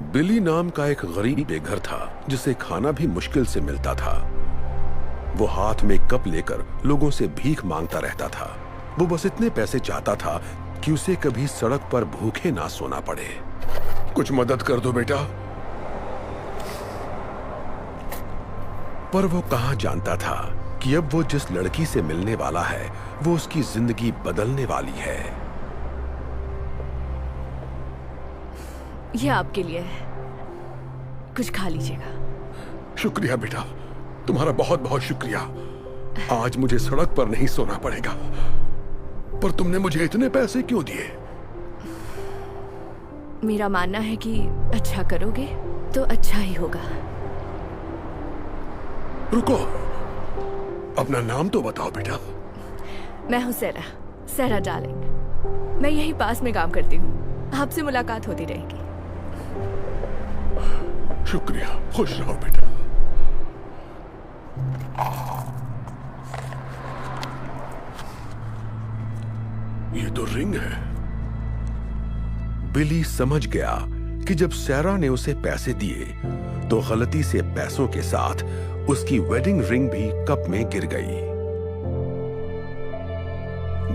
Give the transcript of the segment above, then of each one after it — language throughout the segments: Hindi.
बिली नाम का एक गरीब बेघर था जिसे खाना भी मुश्किल से मिलता था। वो हाथ में कप लेकर लोगों से भीख मांगता रहता था। वो बस इतने पैसे चाहता था कि उसे कभी सड़क पर भूखे ना सोना पड़े। कुछ मदद कर दो बेटा। पर वो कहां जानता था कि अब वो जिस लड़की से मिलने वाला है वो उसकी जिंदगी बदलने वाली है। ये आपके लिए है, कुछ खा लीजिएगा। शुक्रिया बेटा, तुम्हारा बहुत बहुत शुक्रिया। आज मुझे सड़क पर नहीं सोना पड़ेगा। पर तुमने मुझे इतने पैसे क्यों दिए? मेरा मानना है कि अच्छा करोगे तो अच्छा ही होगा। रुको, अपना नाम तो बताओ बेटा। मैं हूँ सेरा डार्लिंग। मैं यहीं पास में काम करती हूँ। आपसे मुलाकात होती रहेगी। शुक्रिया, खुश रहो बेटा। ये तो रिंग है। बिली समझ गया कि जब सैरा ने उसे पैसे दिए तो गलती से पैसों के साथ उसकी वेडिंग रिंग भी कप में गिर गई।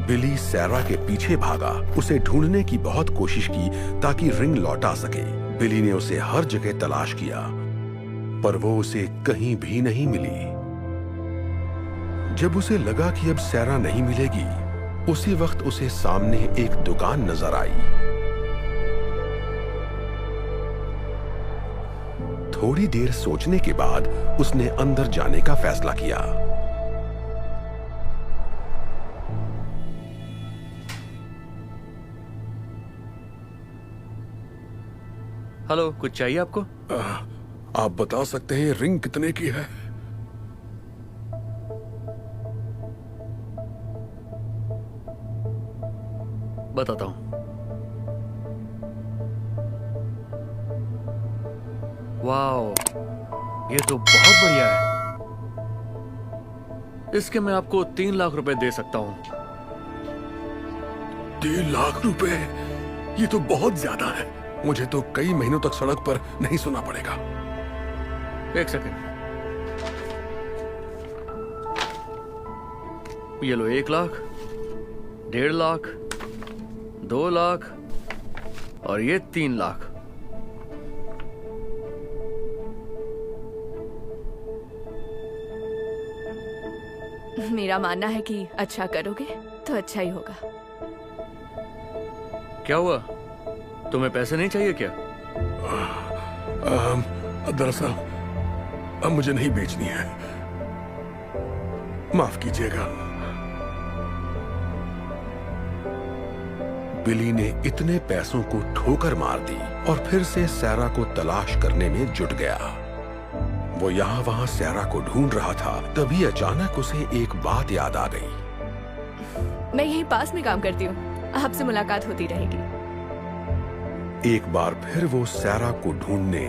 बिली सैरा के पीछे भागा, उसे ढूंढने की बहुत कोशिश की ताकि रिंग लौटा सके। बिली ने उसे हर जगह तलाश किया पर वो उसे कहीं भी नहीं मिली। जब उसे लगा कि अब सैरा नहीं मिलेगी, उसी वक्त उसे सामने एक दुकान नजर आई। थोड़ी देर सोचने के बाद उसने अंदर जाने का फैसला किया। हेलो, कुछ चाहिए आपको? आप बता सकते हैं रिंग कितने की है? बताता हूं। वाओ, ये तो बहुत बढ़िया है। इसके मैं आपको 3 लाख रुपए दे सकता हूं। 3 लाख रुपए? ये तो बहुत ज्यादा है। मुझे तो कई महीनों तक सड़क पर नहीं सोना पड़ेगा। एक सेकंड, ये लो। 1 लाख, 1.5 लाख, 2 लाख और ये 3 लाख। मेरा मानना है कि अच्छा करोगे तो अच्छा ही होगा। क्या हुआ, तुम्हें पैसे नहीं चाहिए क्या? दरअसल अब मुझे नहीं बेचनी है, माफ कीजिएगा। बिली ने इतने पैसों को ठोकर मार दी और फिर से सैरा को तलाश करने में जुट गया। वो यहाँ वहां सैरा को ढूंढ रहा था, तभी अचानक उसे एक बात याद आ गई। मैं यहीं पास में काम करती हूँ, आपसे मुलाकात होती रहेगी। एक बार फिर वो सैरा को ढूंढने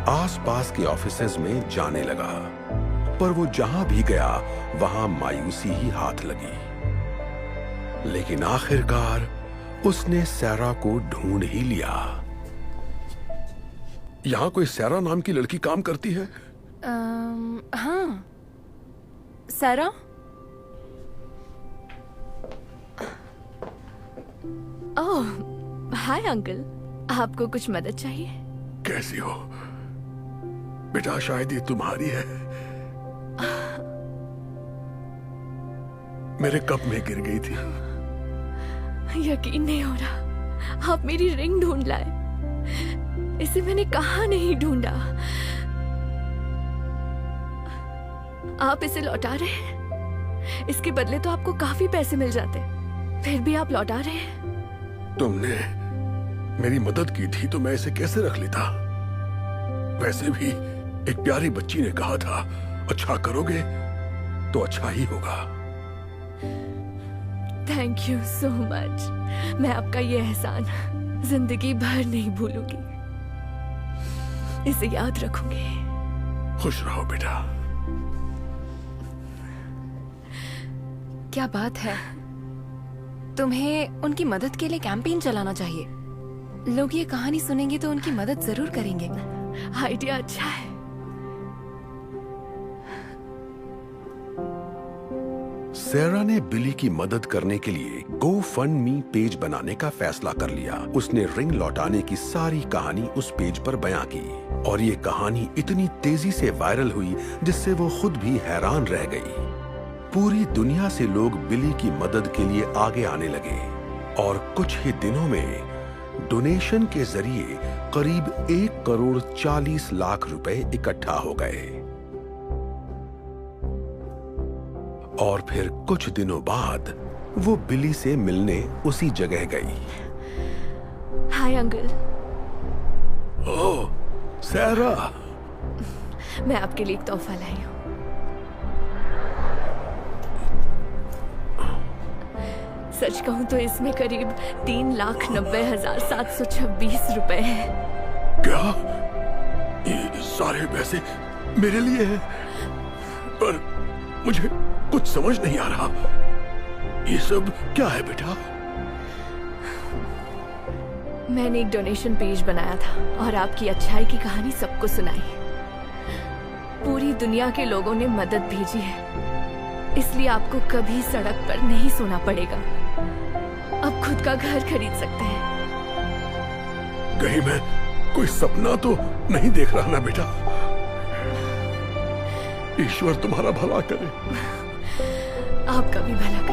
आसपास के ऑफिसेज में जाने लगा, पर वो जहां भी गया वहां मायूसी ही हाथ लगी। लेकिन आखिरकार उसने सैरा को ढूंढ ही लिया। यहां कोई सैरा नाम की लड़की काम करती है? हाँ, सेरा। ओह, हाय अंकल, आपको कुछ मदद चाहिए? कैसी हो बेटा? शायद ये तुम्हारी है। मेरे कप में गिर गई थी। यकीन नहीं हो रहा, आप मेरी रिंग ढूंढ लाए। इसे मैंने कहाँ नहीं ढूंढा। आप इसे लौटा रहे हैं? इसके बदले तो आपको काफी पैसे मिल जाते, फिर भी आप लौटा रहे हैं। तुमने मेरी मदद की थी तो मैं इसे कैसे रख लेता? वैसे भी एक प्यारी बच्ची ने कहा था, अच्छा करोगे तो अच्छा ही होगा। Thank you so much. मैं आपका ये एहसान जिंदगी भर नहीं भूलूंगी, इसे याद रखूंगी। खुश रहो बेटा। क्या बात है, तुम्हें उनकी मदद के लिए कैंपेन चलाना चाहिए। लोग ये कहानी सुनेंगे तो उनकी मदद जरूर करेंगे। आइडिया अच्छा है। सैरा ने बिली की मदद करने के लिए GoFundMe पेज बनाने का फैसला कर लिया। उसने रिंग लौटाने की सारी कहानी उस पेज पर बयां की और ये कहानी इतनी तेजी से वायरल हुई जिससे वो खुद भी हैरान रह गई। पूरी दुनिया से लोग बिली की मदद के लिए आगे आने लगे और कुछ ही दिनों में डोनेशन के जरिए करीब 1,40,00,000 रुपए इकट्ठा हो गए। और फिर कुछ दिनों बाद वो बिली से मिलने उसी जगह गई। Hi uncle. ओह, सैरा। मैं आपके लिए एक तोहफा लाई हूँ। सच कहूँ तो इसमें करीब 3,90,726 रुपए हैं। क्या? ये सारे पैसे मेरे लिए हैं? पर मुझे कुछ समझ नहीं आ रहा। ये सब क्या है बेटा? मैंने एक डोनेशन पेज बनाया था और आपकी अच्छाई की कहानी सबको सुनाई। पूरी दुनिया के लोगों ने मदद भेजी है, इसलिए आपको कभी सड़क पर नहीं सोना पड़ेगा। अब खुद का घर खरीद सकते हैं। कहीं मैं कोई सपना तो नहीं देख रहा ना बेटा? ईश्वर तुम्हारा भला करे। आपका भी भला करे।